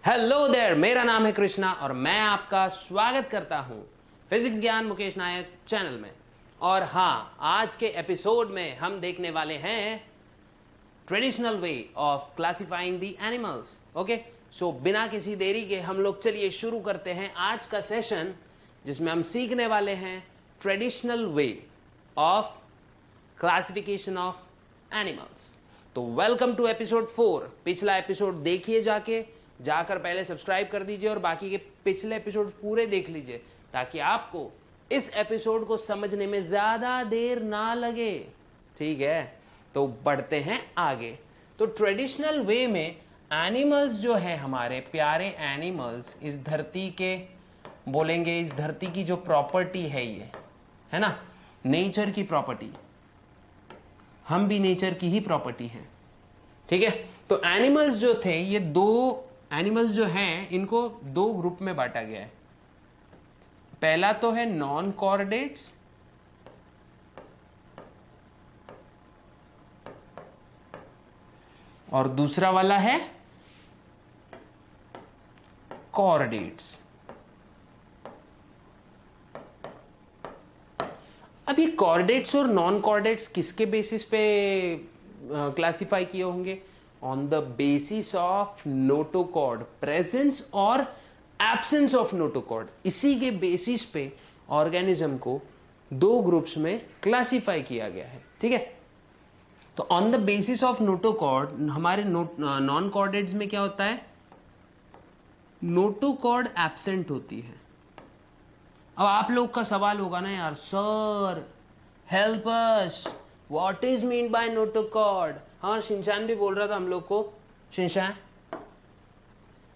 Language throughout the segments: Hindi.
हेलो देयर, मेरा नाम है कृष्णा और मैं आपका स्वागत करता हूं फिजिक्स ज्ञान मुकेश नायक चैनल में। और हाँ, आज के एपिसोड में हम देखने वाले हैं traditional way of classifying the animals. Okay, so बिना किसी देरी के हम लोग चलिए शुरू करते हैं आज का सेशन, जिसमें हम सीखने वाले हैं traditional way of classification of animals. तो वेलकम टू एपिसोड 4। पिछला एपिसोड देखिए, जाकर पहले सब्सक्राइब कर दीजिए और बाकी के पिछले एपिसोड पूरे देख लीजिए, ताकि आपको इस एपिसोड को समझने में ज्यादा देर ना लगे। ठीक है, तो बढ़ते हैं आगे। तो ट्रेडिशनल वे में एनिमल्स जो है, हमारे प्यारे एनिमल्स, इस धरती के बोलेंगे, इस धरती की जो प्रॉपर्टी है, ये है ना, नेचर की प्रॉपर्टी। हम भी नेचर की ही प्रॉपर्टी हैं। ठीक है, तो एनिमल्स जो थे, ये दो एनिमल्स जो हैं, इनको दो ग्रुप में बांटा गया है। पहला तो है नॉन कॉर्डेट्स, और दूसरा वाला है कॉर्डेट्स। अब ये कॉर्डेट्स और नॉन कॉर्डेट्स किसके बेसिस पे क्लासिफाई किए होंगे? On the basis of notochord presence और एब्सेंस ऑफ नोटोकॉर्ड। इसी के बेसिस पे ऑर्गेनिज्म को दो ग्रुप्स में क्लासिफाई किया गया है। ठीक है, तो on the basis of notochord, हमारे नॉन कॉर्डेट्स में क्या होता है? नोटोकॉर्ड एब्सेंट होती है। अब आप लोग का सवाल होगा ना, यार sir help us, what is mean by notochord. हाँ, शिनचान भी बोल रहा था हम लोग को, शिनचान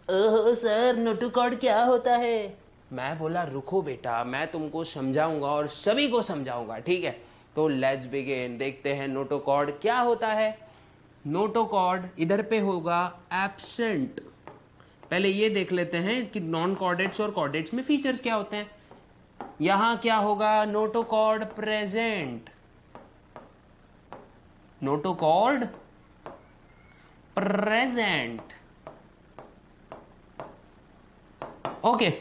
ओहो सर नोटोकॉर्ड क्या होता है। मैं बोला रुको बेटा, मैं तुमको समझाऊंगा और सभी को समझाऊंगा। ठीक है, तो लेट्स बिगिन। देखते हैं नोटोकॉर्ड क्या होता है। नोटोकॉर्ड इधर पे होगा एब्सेंट। पहले ये देख लेते हैं कि नॉन कॉर्डेट्स और कॉर्डेट्स में फीचर्स क्या होते हैं। यहां क्या होगा? Notochord present, notochord present. Okay,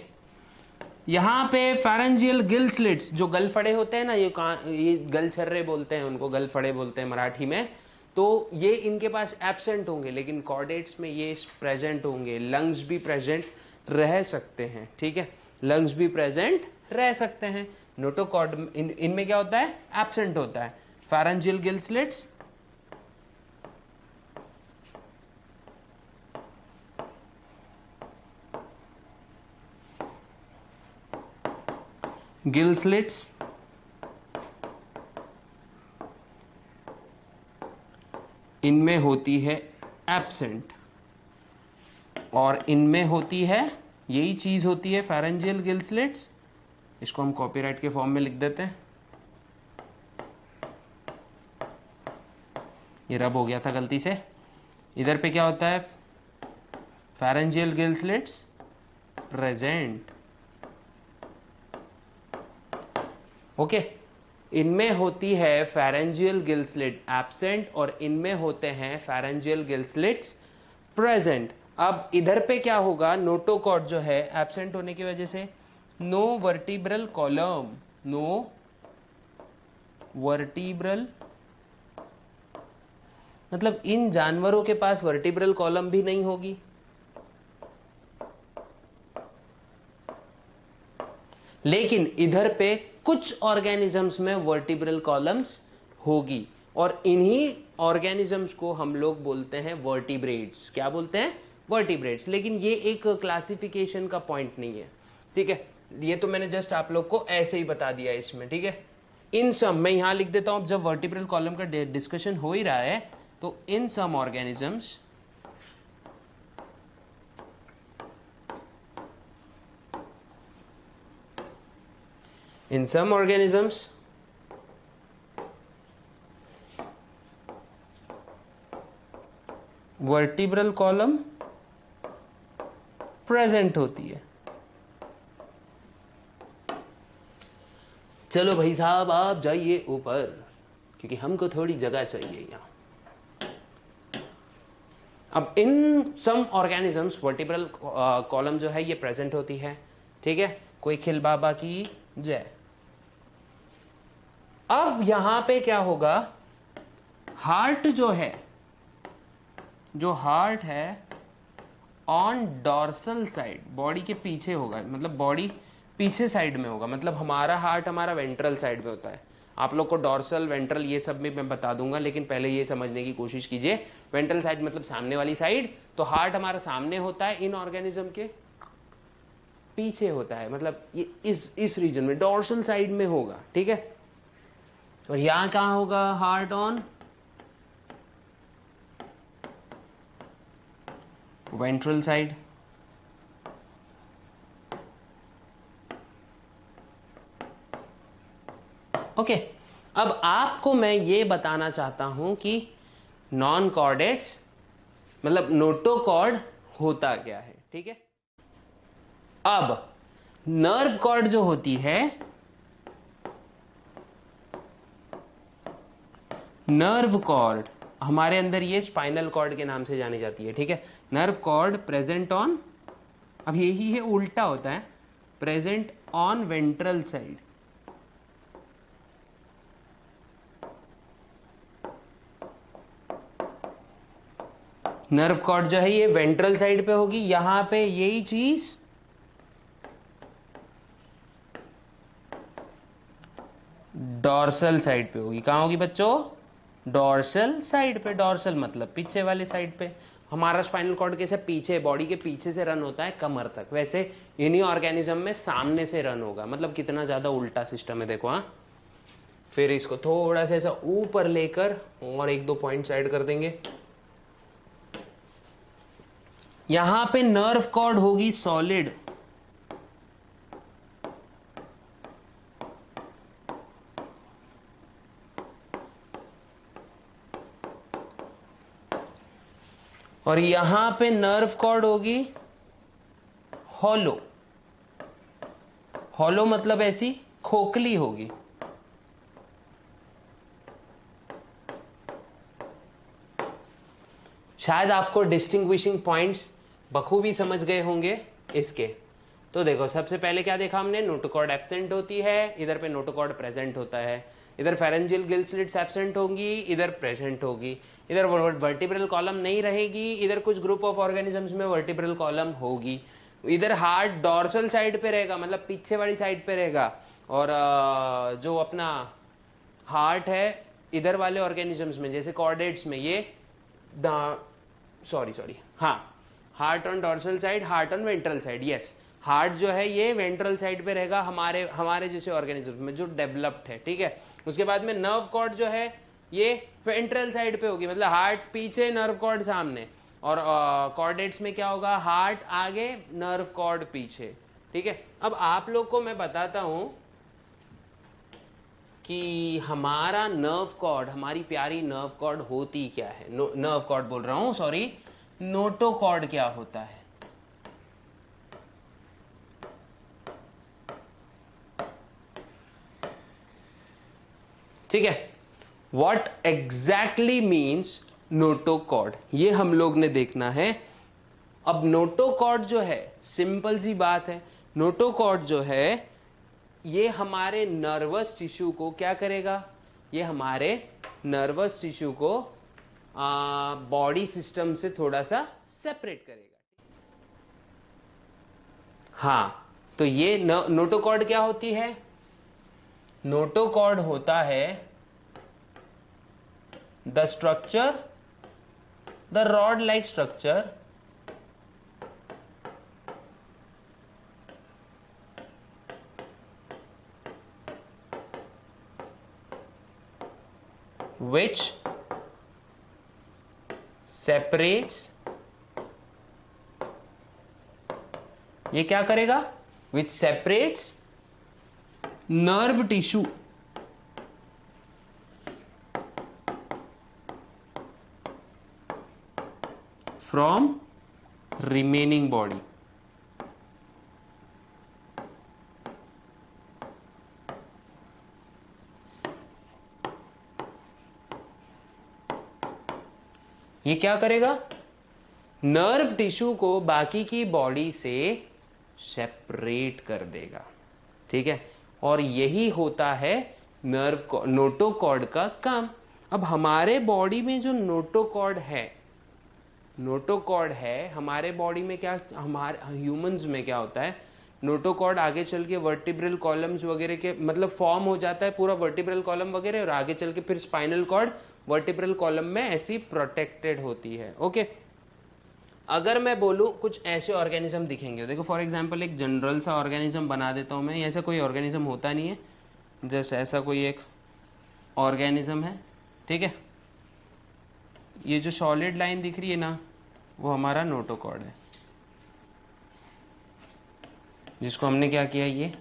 यहां पे फेरेंजियल गिल स्लिट्स, जो गलफड़े होते हैं ना, ये गलछर्रे बोलते हैं उनको, गलफड़े बोलते हैं मराठी में। तो ये इनके पास एब्सेंट होंगे, लेकिन कॉर्डेट्स में ये प्रेजेंट होंगे। लंग्स भी प्रेजेंट रह सकते हैं। ठीक है, लंग्स भी प्रेजेंट रह सकते हैं। नोटोकॉर्ड इनमें क्या होता है? एब्सेंट होता है। Pharyngeal gill slits, gill slits इनमें होती है एब्सेंट, और इनमें होती है, यही चीज होती है फेरेंजियल गिल स्लिट्स। इसको हम कॉपीराइट के फॉर्म में लिख देते हैं। ये रब हो गया था गलती से। इधर पे क्या होता है? Pharyngeal gill slits present. Okay, इनमें होती है फेरेंजियल गिल स्लिट एब्सेंट और इनमें होते हैं फेरेंजियल गिल स्लिट्स प्रेजेंट। अब इधर पे क्या होगा? नोटोकॉर्ड जो है, एब्सेंट होने की वजह से no vertebral column, no vertebral, मतलब इन जानवरों के पास वर्टिब्रल कॉलम भी नहीं होगी। लेकिन इधर पे कुछ ऑर्गेनिजम्स में वर्टिब्रल कॉलम्स होगी, और इन्हीं ऑर्गेनिजम्स को हम लोग बोलते हैं वर्टिब्रेट्स। क्या बोलते हैं? वर्टिब्रेट्स। लेकिन ये एक क्लासिफिकेशन का पॉइंट नहीं है। ठीक है, ये तो मैंने जस्ट आप लोग को ऐसे ही बता दिया इसमें। ठीक है, इन सम, मैं यहां लिख देता हूं, जब वर्टिब्रल कॉलम का डिस्कशन हो ही रहा है, तो in some organisms, in some organisms vertebral column present होती है। चलो भाई साहब, आप जाइए ऊपर, क्योंकि हमको थोड़ी जगह चाहिए यहाँ। अब इन सम ऑर्गेनिजम्स वर्टिब्रल कॉलम जो है ये प्रेजेंट होती है, ठीक है। कोई खिल बाबा की जय। अब यहां पे क्या होगा, हार्ट जो है, जो हार्ट है ऑन डॉर्सल साइड, बॉडी के पीछे होगा, मतलब बॉडी पीछे साइड में होगा, मतलब हमारा हार्ट हमारा वेंट्रल साइड में होता है। आप लोग को डॉर्सल वेंट्रल ये सब भी मैं बता दूंगा, लेकिन पहले ये समझने की कोशिश कीजिए। वेंट्रल साइड मतलब सामने वाली साइड, तो हार्ट हमारा सामने होता है, इन ऑर्गेनिज्म के पीछे होता है, मतलब ये इस रीजन में डॉर्सल साइड में होगा, ठीक है। और यहां कहां होगा, heart on ventral side. Okay, अब आपको मैं ये बताना चाहता हूं कि नॉन कॉर्डेट्स मतलब नोटोकॉर्ड होता क्या है, ठीक है। अब नर्व कॉर्ड जो होती है, नर्व कॉर्ड हमारे अंदर ये स्पाइनल कॉर्ड के नाम से जानी जाती है, ठीक है। नर्व कॉर्ड प्रेजेंट ऑन, अब यही है उल्टा होता है, present on ventral side. Nerve cord जो है ये वेंट्रल साइड पे होगी, यहां पे यही चीज डॉर्सल साइड पे होगी। कहां होगी बच्चों, डॉर्सल साइड पे। डॉर्सल मतलब पीछे वाले साइड पे। हमारा स्पाइनल कॉर्ड कैसे पीछे, बॉडी के पीछे से रन होता है कमर तक, वैसे इन्हीं ऑर्गेनिज्म में सामने से रन होगा। मतलब कितना ज्यादा उल्टा सिस्टम है, देखो। हाँ, फिर इसको थोड़ा सा ऐसा ऊपर लेकर और एक दो पॉइंट ऐड कर देंगे। यहां पे नर्व कॉर्ड होगी सॉलिड, और यहां पे नर्व कॉर्ड होगी हॉलो। हॉलो मतलब ऐसी खोखली होगी। शायद आपको डिस्टिंग्विशिंग पॉइंट्स बखूबी समझ गए होंगे इसके। तो देखो, सबसे पहले क्या देखा हमने, नोटोकॉर्ड एब्सेंट होती है, इधर पे नोटोकॉर्ड प्रेजेंट होता है। इधर फेरेंजियल गिल स्लिट्स एब्सेंट होंगी, इधर प्रेजेंट होगी। इधर वर्टिब्रल कॉलम नहीं रहेगी, इधर कुछ ग्रुप ऑफ ऑर्गेनिजम्स में वर्टिब्रल कॉलम होगी। इधर हार्ट डॉर्सल साइड पे रहेगा, मतलब पीछे वाली साइड पे रहेगा। और जो अपना हार्ट है इधर वाले ऑर्गेनिजम्स में, जैसे कॉर्डेट्स में, ये सॉरी हाँ, heart on dorsal side, heart on ventral side. Yes, heart जो है ये वेंट्रल साइड पे रहेगा हमारे हमारे जैसे ऑर्गेनिज्म में जो डेवलप्ड है, ठीक है। उसके बाद में नर्व कॉर्ड जो है ये वेंट्रल साइड पे होगी, मतलब हार्ट पीछे, नर्व कॉर्ड सामने। और कॉर्डेट्स में क्या होगा, हार्ट आगे, नर्व कॉर्ड पीछे, ठीक है। अब आप लोग को मैं बताता हूं कि हमारा नर्व कॉर्ड, हमारी प्यारी नर्व कॉर्ड होती क्या है। नर्व कॉर्ड बोल रहा हूं, सॉरी, नोटोकॉर्ड क्या होता है। ठीक है, वॉट एग्जैक्टली मीन्स नोटोकॉर्ड, ये हम लोग ने देखना है। अब नोटोकॉर्ड जो है, सिंपल सी बात है, नोटोकॉर्ड जो है ये हमारे नर्वस टिश्यू को क्या करेगा, ये हमारे नर्वस टिश्यू को बॉडी सिस्टम से थोड़ा सा सेपरेट करेगा। हाँ, तो ये नोटोकॉर्ड क्या होती है, नोटोकॉर्ड होता है the structure, the rod like structure which separates, ये क्या करेगा, which separates nerve tissue from remaining body। ये क्या करेगा, नर्व टिश्यू को बाकी की बॉडी से सेपरेट कर देगा, ठीक है। और यही होता है नोटोकॉर्ड का काम। अब हमारे बॉडी में जो नोटोकॉर्ड है हमारे बॉडी में क्या, हमारे ह्यूमंस में क्या होता है, नोटोकॉर्ड आगे चल के वर्टिब्रल कॉलम्स वगैरह के मतलब फॉर्म हो जाता है पूरा वर्टिब्रल कॉलम वगैरह, और आगे चल के फिर स्पाइनल कॉर्ड वर्टिब्रल कॉलम में ऐसी प्रोटेक्टेड होती है। ओके, अगर मैं बोलूँ कुछ ऐसे ऑर्गेनिज्म दिखेंगे, देखो फॉर एग्जांपल एक जनरल सा ऑर्गेनिज्म बना देता हूँ मैं, ऐसा कोई ऑर्गेनिज्म होता नहीं है, जैसे ऐसा कोई एक ऑर्गेनिज्म है, ठीक है। ये जो सॉलिड लाइन दिख रही है ना, वो हमारा नोटोकॉर्ड है, जिसको हमने क्या किया, ये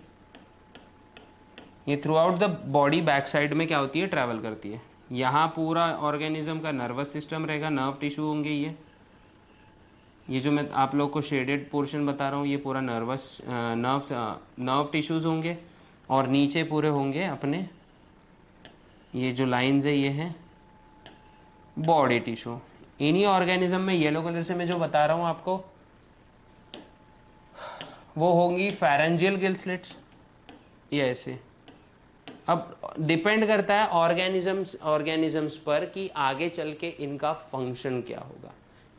through out the body back side में क्या होती है, ट्रैवल करती है। यहाँ पूरा ऑर्गेनिज्म का नर्वस सिस्टम रहेगा, नर्व टिश्यू होंगे, ये जो मैं आप लोग को शेडेड पोर्शन बता रहा हूँ, ये पूरा नर्व टिश्यूज होंगे, और नीचे पूरे होंगे अपने ये जो लाइंस है, ये हैं बॉडी टिश्यू। इन्हीं ऑर्गेनिज्म में येलो कलर से मैं जो बता रहा हूँ आपको, वो होंगी फेरेंजियल गिल स्लिट्स, ये ऐसे। अब डिपेंड करता है ऑर्गेनिजम्स पर कि आगे चल के इनका फंक्शन क्या होगा,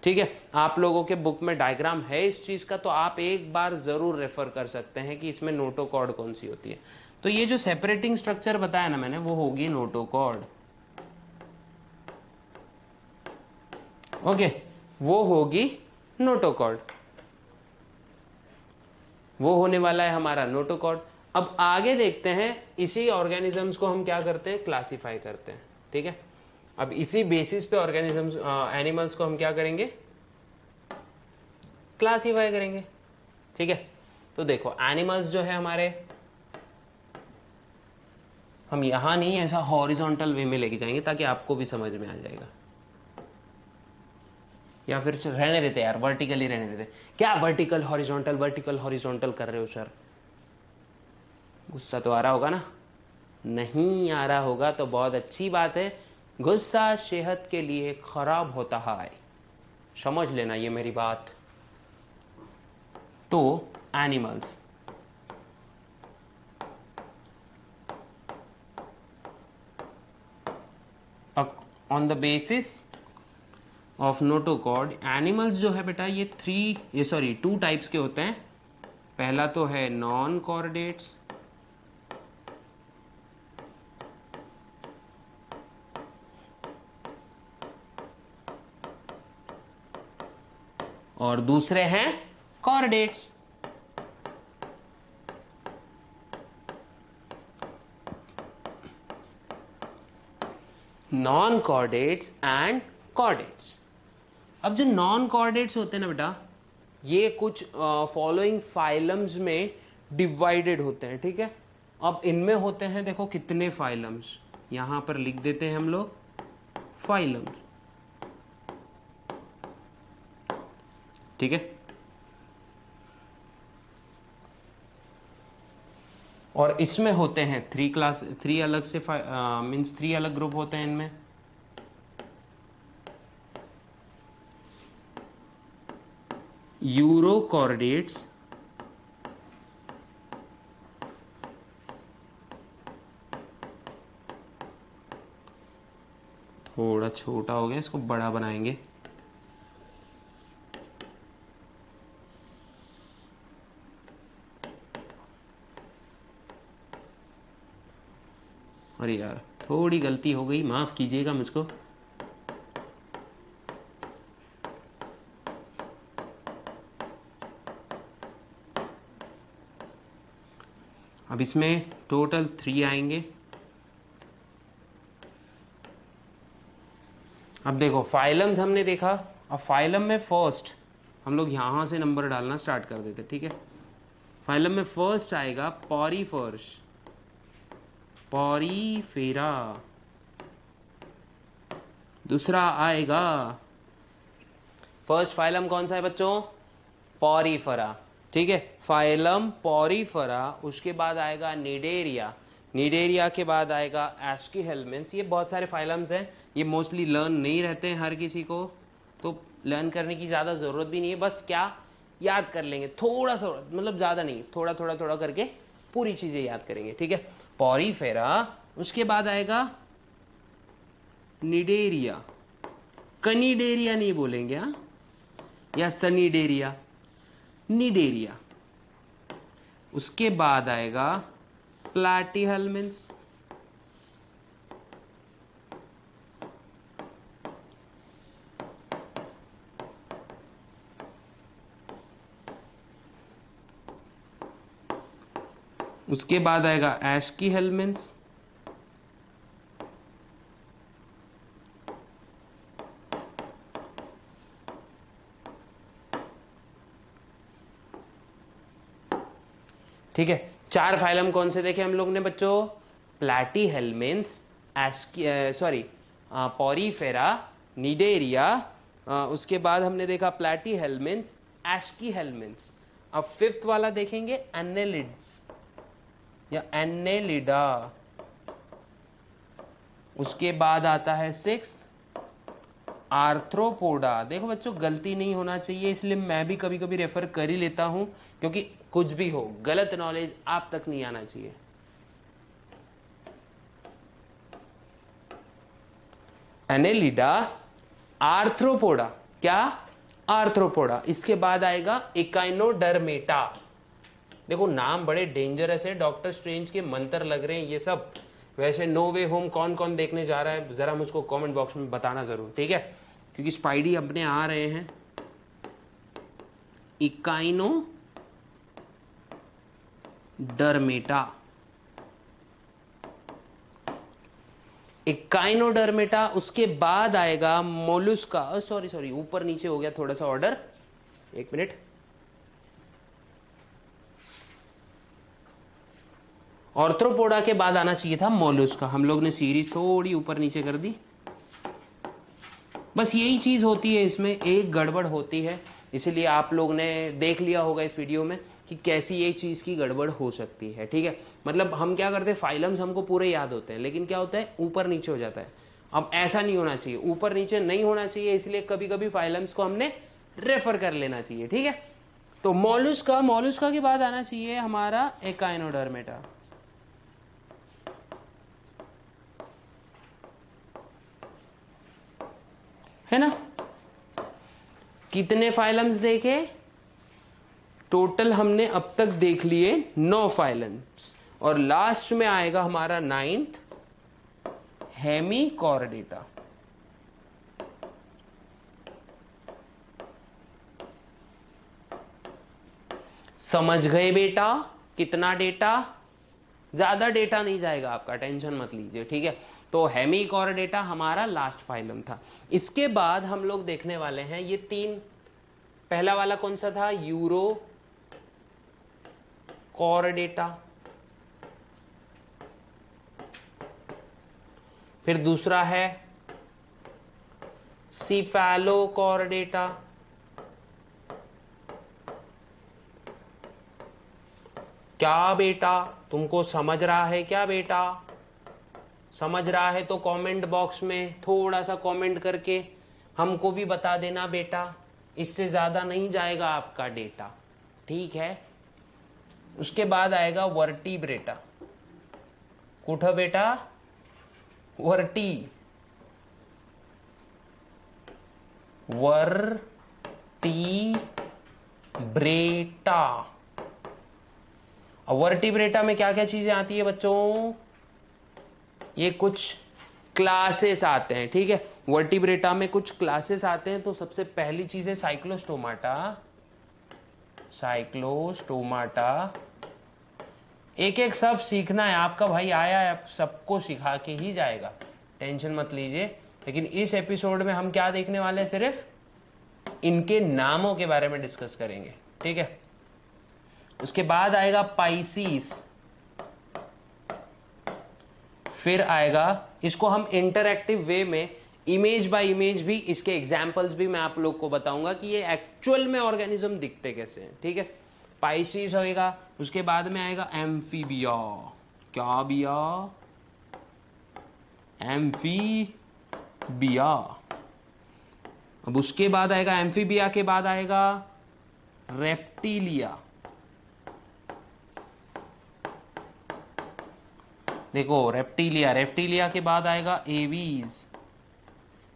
ठीक है। आप लोगों के बुक में डायग्राम है इस चीज का, तो आप एक बार जरूर रेफर कर सकते हैं कि इसमें नोटोकॉर्ड कौन सी होती है। तो ये जो सेपरेटिंग स्ट्रक्चर बताया ना मैंने, वो होगी नोटोकॉर्ड। ओके, वो होगी नोटोकॉर्ड, वो होने वाला है हमारा नोटोकॉर्ड। अब आगे देखते हैं, इसी ऑर्गेनिजम्स को हम क्या करते हैं, क्लासिफाई करते हैं, ठीक है। अब इसी बेसिस पे ऑर्गेनिजम्स एनिमल्स को हम क्या करेंगे, क्लासिफाई करेंगे, ठीक है। तो देखो एनिमल्स जो है हमारे, हम यहां नहीं ऐसा हॉरिजॉन्टल वे में लेके जाएंगे ताकि आपको भी समझ में आ जाएगा, या फिर रहने देते यार, वर्टिकली रहने देते। क्या वर्टिकल हॉरिजॉन्टल कर रहे हो सर, गुस्सा तो आ रहा होगा ना, नहीं आ रहा होगा तो बहुत अच्छी बात है, गुस्सा सेहत के लिए खराब होता है, समझ लेना ये मेरी बात। तो animals, on the basis of notochord, animals जो है बेटा ये 2 टाइप्स के होते हैं। पहला तो है नॉन कॉर्डेट्स, और दूसरे हैं chordates. Non chordates and chordates. अब जो नॉन कॉर्डेट्स होते हैं ना बेटा, ये कुछ फॉलोइंग फाइलम्स में डिवाइडेड होते हैं, ठीक है। अब इनमें होते हैं, देखो कितने फाइलम्स, यहां पर लिख देते हैं हम लोग फाइलम्स, ठीक है। और इसमें होते हैं 3 अलग से मीन्स 3 अलग ग्रुप होते हैं इनमें। यूरोकॉर्डेट्स, थोड़ा छोटा हो गया, इसको बड़ा बनाएंगे। अरे यार थोड़ी गलती हो गई, माफ कीजिएगा मुझको। अब इसमें टोटल 3 आएंगे। अब देखो फाइलम्स हमने देखा, अब फाइलम में फर्स्ट हम लोग यहां से नंबर डालना स्टार्ट कर देते, ठीक है। फाइलम में फर्स्ट आएगा पॉरीफेरा, दूसरा आएगा, फर्स्ट फाइलम कौन सा है बच्चों, पॉरीफेरा, ठीक है। फाइलम पॉरीफेरा, उसके बाद आएगा निडेरिया के बाद आएगा एस्कीहेलमिन्स। ये बहुत सारे फाइलम्स हैं, ये मोस्टली लर्न नहीं रहते हैं हर किसी को, तो लर्न करने की ज़्यादा ज़रूरत भी नहीं है, बस क्या याद कर लेंगे थोड़ा सा, मतलब ज़्यादा नहीं, थोड़ा थोड़ा थोड़ा करके पूरी चीज़ें याद करेंगे, ठीक है। पॉरीफेरा, उसके बाद आएगा निडेरिया, कनीडेरिया नहीं बोलेंगे हाँ, या सनीडेरिया, निडेरिया। उसके बाद आएगा प्लैटीहेल्मिन्थ, उसके बाद आएगा एस्कीहेल्मिन्थ, ठीक है। 4 फाइलम कौन से देखे हम लोग ने बच्चों? प्लैटीहेल्मिन्थ, पॉरीफेरा, निडेरिया, उसके बाद हमने देखा प्लैटीहेल्मिन्थ, एस्कीहेल्मिन्थ। अब 5th वाला देखेंगे एनेलिड्स या एनेलिडा। उसके बाद आता है 6th आर्थ्रोपोडा। देखो बच्चों गलती नहीं होना चाहिए, इसलिए मैं भी कभी कभी रेफर कर ही लेता हूं, क्योंकि कुछ भी हो गलत नॉलेज आप तक नहीं आना चाहिए। एनेलिडा, आर्थ्रोपोडा, क्या? आर्थ्रोपोडा। इसके बाद आएगा एकाइनोडर्मेटा। देखो नाम बड़े डेंजरस है, डॉक्टर स्ट्रेंज के मंत्र लग रहे हैं ये सब। वैसे नो वे होम कौन कौन देखने जा रहा है जरा मुझको कमेंट बॉक्स में बताना जरूर, ठीक है, क्योंकि स्पाइडी अपने आ रहे हैं। Echinodermata, Echinodermata. उसके बाद आएगा मोलुस्का, सॉरी ऊपर नीचे हो गया थोड़ा सा ऑर्डर, एक मिनट। ऑर्थ्रोपोडा के बाद आना चाहिए था मोलुस्का, हम लोग ने सीरीज थोड़ी ऊपर नीचे कर दी। बस यही चीज होती है इसमें, एक गड़बड़ होती है, इसीलिए आप लोग ने देख लिया होगा इस वीडियो में कि कैसी एक चीज की गड़बड़ हो सकती है, ठीक है। मतलब हम क्या करते हैं, फाइलम्स हमको पूरे याद होते हैं, लेकिन क्या होता है ऊपर नीचे हो जाता है। अब ऐसा नहीं होना चाहिए, ऊपर नीचे नहीं होना चाहिए, इसलिए कभी कभी फाइलम्स को हमने रेफर कर लेना चाहिए, ठीक है। तो मोलुस्का, मोलुस्का के बाद आना चाहिए हमारा एकाइनोडर्मेटा, है ना। कितने फाइलम्स देखे टोटल? हमने अब तक देख लिए 9 फाइलम्स, और लास्ट में आएगा हमारा 9th हेमिकॉर्डेटा। समझ गए बेटा? कितना डेटा? ज्यादा डेटा नहीं जाएगा आपका, टेंशन मत लीजिए, ठीक है। तो हेमिकॉर्डेटा हमारा लास्ट फाइलम था। इसके बाद हम लोग देखने वाले हैं ये 3। पहला वाला कौन सा था? Euro Chordata. फिर दूसरा है सिफेलोकॉर्डेटा। क्या बेटा तुमको समझ रहा है क्या बेटा? समझ रहा है तो कमेंट बॉक्स में थोड़ा सा कमेंट करके हमको भी बता देना बेटा, इससे ज्यादा नहीं जाएगा आपका डेटा, ठीक है। उसके बाद आएगा वर्टिब्रेटा। कुठ बेटा? वर्टी, वर्टिब्रेटा। अब वर्टिब्रेटा में क्या क्या चीजें आती है बच्चों? ये कुछ क्लासेस आते हैं, ठीक है। वर्टिब्रेटा में कुछ क्लासेस आते हैं, तो सबसे पहली चीज है साइक्लोस्टोमाटा। साइक्लोस्टोमाटा एक एक सब सीखना है, आपका भाई आया है सबको सिखा के ही जाएगा, टेंशन मत लीजिए। लेकिन इस एपिसोड में हम क्या देखने वाले हैं, सिर्फ इनके नामों के बारे में डिस्कस करेंगे, ठीक है। उसके बाद आएगा पाइसिस, फिर आएगा, इसको हम इंटरएक्टिव वे में इमेज बाय इमेज भी, इसके एग्जाम्पल्स भी मैं आप लोग को बताऊंगा कि ये एक्चुअल में ऑर्गेनिज्म दिखते कैसे हैं, ठीक है। पाइसिस होएगा। उसके बाद में आएगा एम्फीबिया। क्या बिया? एम्फीबिया। अब उसके बाद आएगा एम्फीबिया के बाद आएगा रेप्टिलिया। देखो रेप्टिलिया, रेप्टिलिया के बाद आएगा एवीज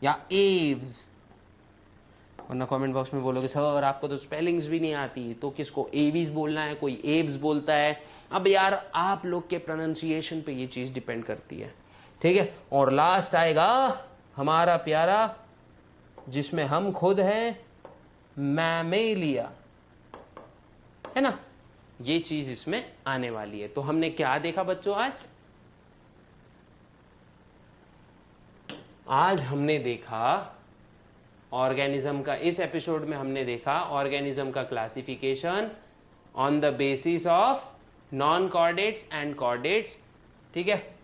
या एव्स। वरना कमेंट बॉक्स में बोलोगे सर आपको तो स्पेलिंग्स भी नहीं आती, तो किसको एवीज बोलना है, कोई एव्स बोलता है। अब यार आप लोग के प्रोनाउंसिएशन पे ये चीज डिपेंड करती है, ठीक है। और लास्ट आएगा हमारा प्यारा, जिसमें हम खुद हैं, मैमेलिया, है ना। ये चीज इसमें आने वाली है। तो हमने क्या देखा बच्चों आज हमने देखा ऑर्गेनिज्म का, इस एपिसोड में हमने देखा ऑर्गेनिज्म का classification on the basis of non chordates and chordates, ठीक है,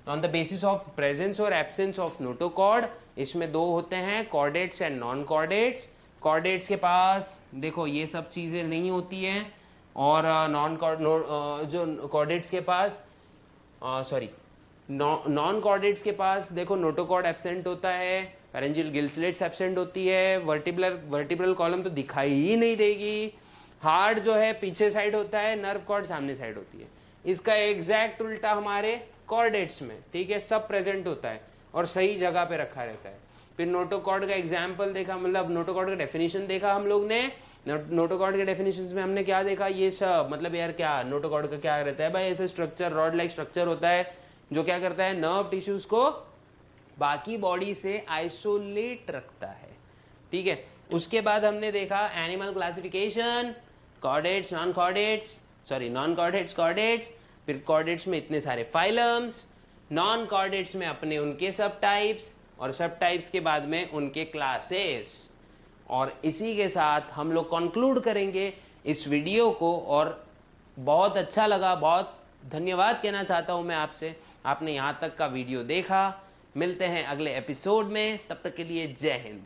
on the basis of presence और एब्सेंस ऑफ नोटोकॉर्ड। इसमें दो होते हैं, chordates and non chordates. Chordates के पास देखो ये सब चीज़ें नहीं होती हैं, और जो कॉर्डेट्स के पास नॉन कॉर्डेट्स के पास देखो नोटोकॉर्ड एब्सेंट होता है, पैरेंजियल गिलस्लेट्स एब्सेंट होती है, वर्टिब्रल कॉलम तो दिखाई ही नहीं देगी, हार्ट जो है पीछे साइड होता है, नर्व कॉर्ड सामने साइड होती है। इसका एग्जैक्ट उल्टा हमारे कॉर्डेट्स में, ठीक है, सब प्रेजेंट होता है और सही जगह पे रखा रहता है। फिर नोटोकॉर्ड का एग्जाम्पल देखा, मतलब नोटोकॉर्ड का डेफिनेशन देखा हम लोग ने। नोटोकॉर्ड के डेफिनेशन में हमने क्या देखा, ये सब मतलब यार क्या नोटोकॉर्ड का क्या रहता है भाई, ऐसे स्ट्रक्चर, रॉड लाइक स्ट्रक्चर होता है जो क्या करता है, नर्व टिश्यूज को बाकी बॉडी से आइसोलेट रखता है, ठीक है। उसके बाद हमने देखा animal classification, chordates, non chordates, non chordates, chordates, फिर कॉर्डेट्स में इतने सारे फाइलम्स, नॉन कॉर्डेट्स में अपने उनके सब टाइप्स, और सब टाइप्स के बाद में उनके क्लासेस। और इसी के साथ हम लोग कंक्लूड करेंगे इस वीडियो को। और बहुत अच्छा लगा, बहुत धन्यवाद कहना चाहता हूं मैं आपसे, आपने यहाँ तक का वीडियो देखा। मिलते हैं अगले एपिसोड में, तब तक के लिए जय हिंद।